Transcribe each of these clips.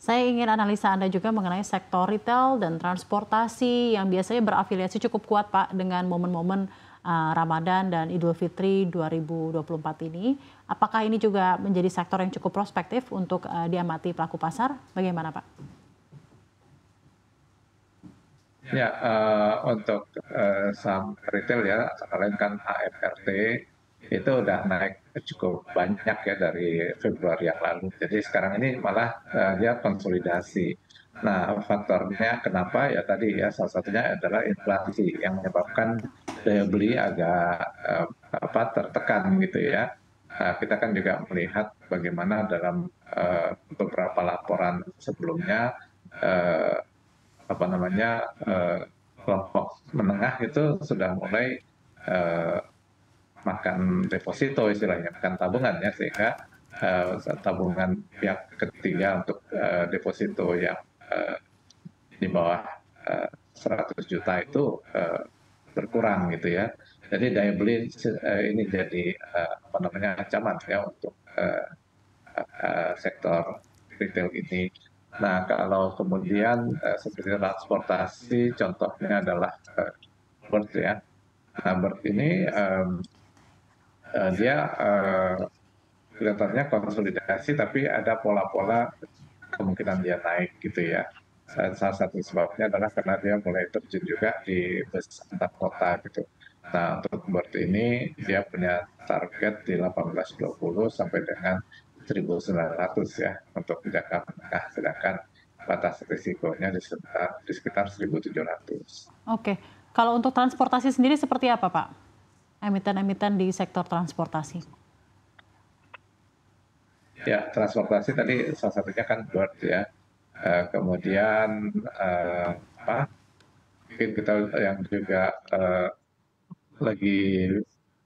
Saya ingin analisa Anda juga mengenai sektor retail dan transportasi yang biasanya berafiliasi cukup kuat Pak dengan momen-momen Ramadan dan Idul Fitri 2024 ini. Apakah ini juga menjadi sektor yang cukup prospektif untuk diamati pelaku pasar? Bagaimana Pak? Ya, untuk saham retail ya, antara lain kan HFRT itu udah naik cukup banyak ya dari Februari yang lalu. Jadi sekarang ini malah dia konsolidasi. Nah, faktornya kenapa ya tadi ya salah satunya adalah inflasi yang menyebabkan daya beli agak tertekan gitu ya. Kita kan juga melihat bagaimana dalam beberapa laporan sebelumnya eh, apa namanya kelompok menengah itu sudah mulai eh, makan deposito istilahnya, makan tabungan ya, sehingga tabungan pihak ketiga untuk deposito yang di bawah 100 juta itu berkurang gitu ya. Jadi daya beli ini jadi apa namanya ancaman ya untuk sektor retail ini. Nah, kalau kemudian seperti transportasi, contohnya adalah Bird ya. Nah, Bird ini dia kelihatannya konsolidasi, tapi ada pola-pola kemungkinan dia naik gitu ya. Salah satu sebabnya adalah karena dia mulai terjun juga di bus antar kota gitu. Nah, untuk Bird ini dia punya target di 1820 sampai dengan 1900 ya untuk jangka menengah, sedangkan batas risikonya di sekitar 1700. Oke, kalau untuk transportasi sendiri seperti apa Pak? Emiten-emiten di sektor transportasi. Ya, transportasi tadi salah satunya kan Bird ya. Kemudian apa? Mungkin kita yang juga lagi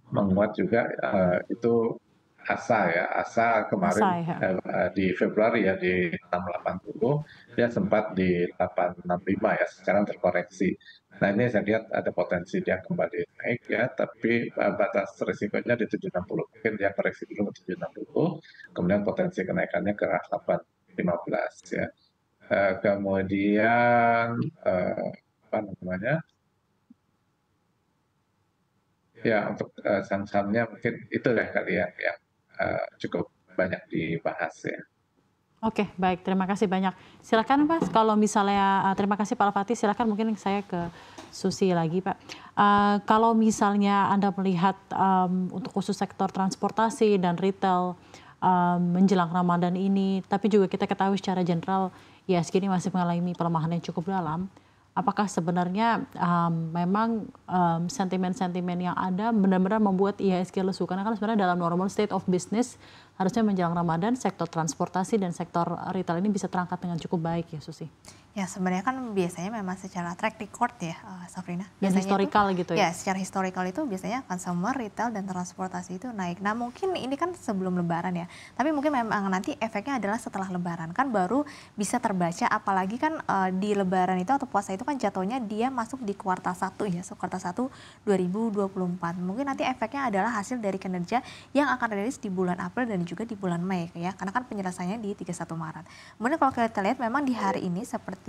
menguat juga itu ASA ya. ASA kemarin Asai ya. di Februari ya di 680, dia sempat di 865 ya, sekarang terkoreksi. Nah, ini saya lihat ada potensi dia kembali naik ya, tapi batas risikonya di 760. Mungkin dia koreksi dulu ke 760, kemudian potensi kenaikannya ke arah 815 ya. Kemudian apa namanya? Ya, untuk saham-sahamnya mungkin itu ya kali ya yang cukup banyak dibahas ya. Oke, baik. Terima kasih banyak. Silakan Pak, kalau misalnya terima kasih Pak Al-Fatih. Silakan mungkin saya ke Susi lagi Pak. Kalau misalnya Anda melihat untuk khusus sektor transportasi dan retail menjelang Ramadan ini, tapi juga kita ketahui secara general IHSG ini masih mengalami pelemahan yang cukup dalam. Apakah sebenarnya memang sentimen-sentimen yang ada benar-benar membuat IHSG lesu? Karena kan sebenarnya dalam normal state of business harusnya menjelang Ramadan sektor transportasi dan sektor retail ini bisa terangkat dengan cukup baik ya Susi. Ya sebenarnya kan biasanya memang secara track record ya Safrina. Dan Biasanya historical gitu ya? Ya secara historical itu biasanya consumer, retail, dan transportasi itu naik. Nah mungkin ini kan sebelum lebaran ya. Tapi mungkin memang nanti efeknya adalah setelah lebaran. Kan baru bisa terbaca apalagi kan di lebaran itu atau puasa itu kan jatuhnya dia masuk di kuartal 1 ya. So, kuartal 1 2024. Mungkin nanti efeknya adalah hasil dari kinerja yang akan rilis di bulan April dan juga di bulan Mei ya. Karena kan penyelesaiannya di 31 Maret. Kemudian kalau kita lihat memang di hari ini seperti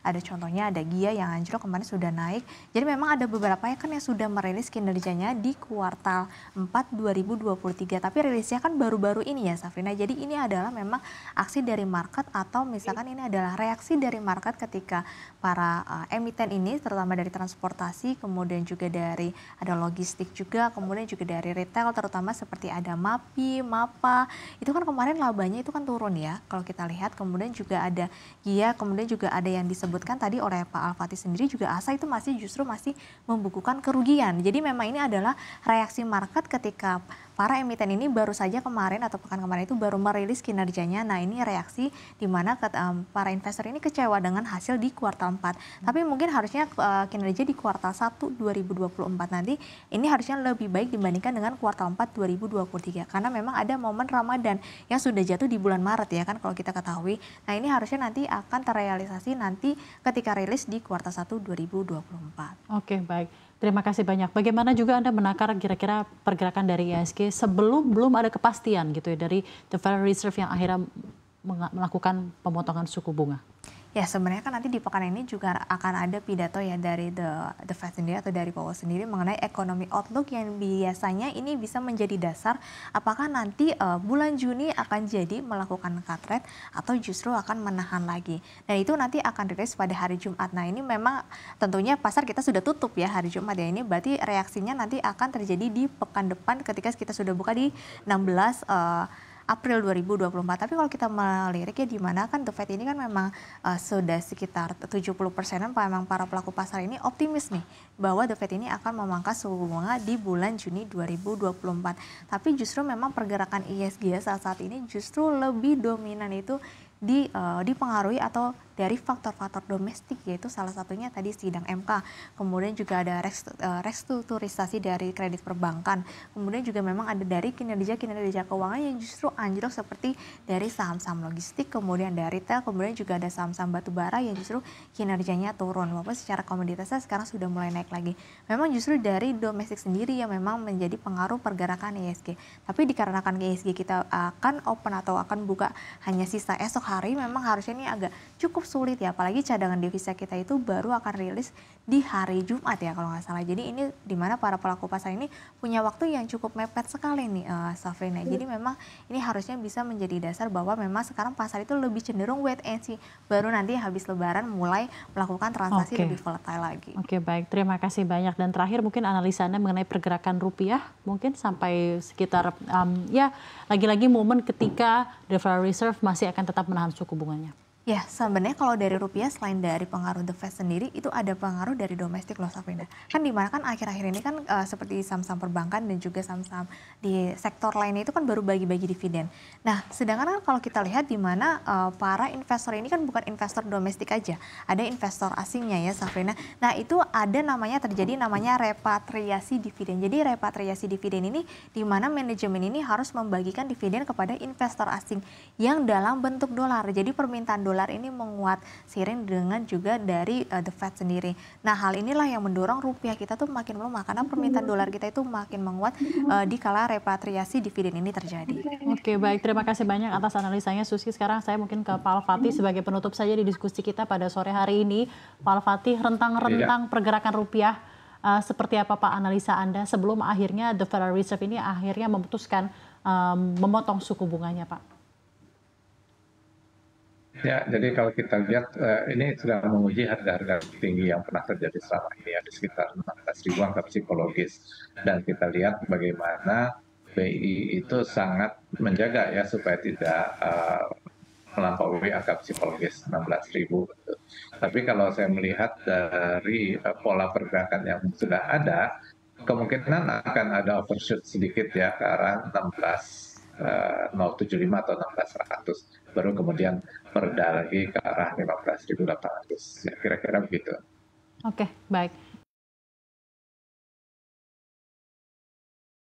ada contohnya ada Gia yang anjlok kemarin sudah naik. Jadi memang ada beberapa ya kan yang sudah merilis kinerjanya di kuartal 4 2023. Tapi rilisnya kan baru-baru ini ya Safrina. Jadi ini adalah memang aksi dari market atau misalkan ini adalah reaksi dari market ketika para emiten ini terutama dari transportasi, kemudian juga dari ada logistik juga, kemudian juga dari retail terutama seperti ada MAPI, MAPA. Itu kan kemarin labanya itu kan turun ya kalau kita lihat. Kemudian juga ada Gia, kemudian juga ada yang disebutkan tadi oleh Pak Al-Fatih sendiri juga ASA itu justru masih membukukan kerugian. Jadi memang ini adalah reaksi market ketika para emiten ini baru saja kemarin atau pekan kemarin itu baru merilis kinerjanya. Nah ini reaksi di mana para investor ini kecewa dengan hasil di kuartal 4. Tapi mungkin harusnya kinerja di kuartal 1 2024 nanti ini harusnya lebih baik dibandingkan dengan kuartal 4 2023. Karena memang ada momen Ramadan yang sudah jatuh di bulan Maret ya kan kalau kita ketahui. Nah ini harusnya nanti akan terrealisasi nanti ketika rilis di kuartal 1 2024. Oke, baik. Terima kasih banyak. Bagaimana juga Anda menakar kira-kira pergerakan dari IHSG sebelum belum ada kepastian gitu ya dari The Federal Reserve yang akhirnya melakukan pemotongan suku bunga? Ya sebenarnya kan nanti di pekan ini juga akan ada pidato ya dari the Fed sendiri atau dari Powell sendiri mengenai ekonomi outlook yang biasanya ini bisa menjadi dasar apakah nanti bulan Juni akan jadi melakukan cut rate atau justru akan menahan lagi. Dan itu nanti akan rilis pada hari Jumat. Nah ini memang tentunya pasar kita sudah tutup ya hari Jumat ya, ini berarti reaksinya nanti akan terjadi di pekan depan ketika kita sudah buka di 16 April 2024. Tapi kalau kita melirik ya di mana kan The Fed ini kan memang sudah sekitar 70%-an memang para pelaku pasar ini optimis nih bahwa The Fed ini akan memangkas suku bunga di bulan Juni 2024. Tapi justru memang pergerakan ISG saat ini justru lebih dominan itu dipengaruhi atau dari faktor-faktor domestik, yaitu salah satunya tadi sidang MK, kemudian juga ada restrukturisasi dari kredit perbankan, kemudian juga memang ada dari kinerja keuangan yang justru anjlok seperti dari saham-saham logistik, kemudian dari retail, kemudian juga ada saham-saham batubara yang justru kinerjanya turun, walaupun secara komoditasnya sekarang sudah mulai naik lagi. Memang justru dari domestik sendiri yang memang menjadi pengaruh pergerakan ISG. Tapi dikarenakan ISG kita akan open atau akan buka hanya sisa esok hari, memang harusnya ini agak cukup sulit ya, apalagi cadangan devisa kita itu baru akan rilis di hari Jumat ya kalau nggak salah. Jadi ini dimana para pelaku pasar ini punya waktu yang cukup mepet sekali nih Safrina. Jadi memang ini harusnya bisa menjadi dasar bahwa memang sekarang pasar itu lebih cenderung wait and see, baru nanti habis lebaran mulai melakukan transaksi lebih volatile lagi. Oke, baik, terima kasih banyak. Dan terakhir mungkin analisa Anda mengenai pergerakan rupiah mungkin sampai sekitar ya lagi-lagi momen ketika the Federal Reserve masih akan tetap menahan suku bunganya. Ya, sebenarnya kalau dari rupiah selain dari pengaruh The Fed sendiri, itu ada pengaruh dari domestik loh Safrina. Kan dimana kan akhir-akhir ini kan seperti saham-saham perbankan dan juga saham-saham di sektor lainnya itu kan baru bagi-bagi dividen. Nah, sedangkan kan kalau kita lihat di mana para investor ini kan bukan investor domestik aja, ada investor asingnya ya Safrina. Nah, itu ada terjadi namanya repatriasi dividen. Jadi repatriasi dividen ini di mana manajemen ini harus membagikan dividen kepada investor asing yang dalam bentuk dolar. Jadi permintaan dolar ini menguat seiring dengan juga dari The Fed sendiri. Nah, hal inilah yang mendorong rupiah kita tuh makin melemah karena permintaan dolar kita itu makin menguat di kala repatriasi dividen ini terjadi. Oke, baik, terima kasih banyak atas analisanya Susi. Sekarang saya mungkin ke Pak Al-Fatih sebagai penutup saja di diskusi kita pada sore hari ini. Pak Al-Fatih, rentang pergerakan rupiah seperti apa Pak analisa Anda sebelum akhirnya The Federal Reserve ini akhirnya memutuskan memotong suku bunganya Pak? Ya, jadi kalau kita lihat ini sudah menguji harga-harga tinggi yang pernah terjadi selama ini ya di sekitar 16.000 angka psikologis, dan kita lihat bagaimana BI itu sangat menjaga ya supaya tidak melampaui angka psikologis 16.000. Tapi kalau saya melihat dari pola pergerakan yang sudah ada, kemungkinan akan ada overshoot sedikit ya ke arah 16.075 atau 16.100, baru kemudian mereda lagi ke arah 15.800. Ya, kira-kira begitu. Oke, baik.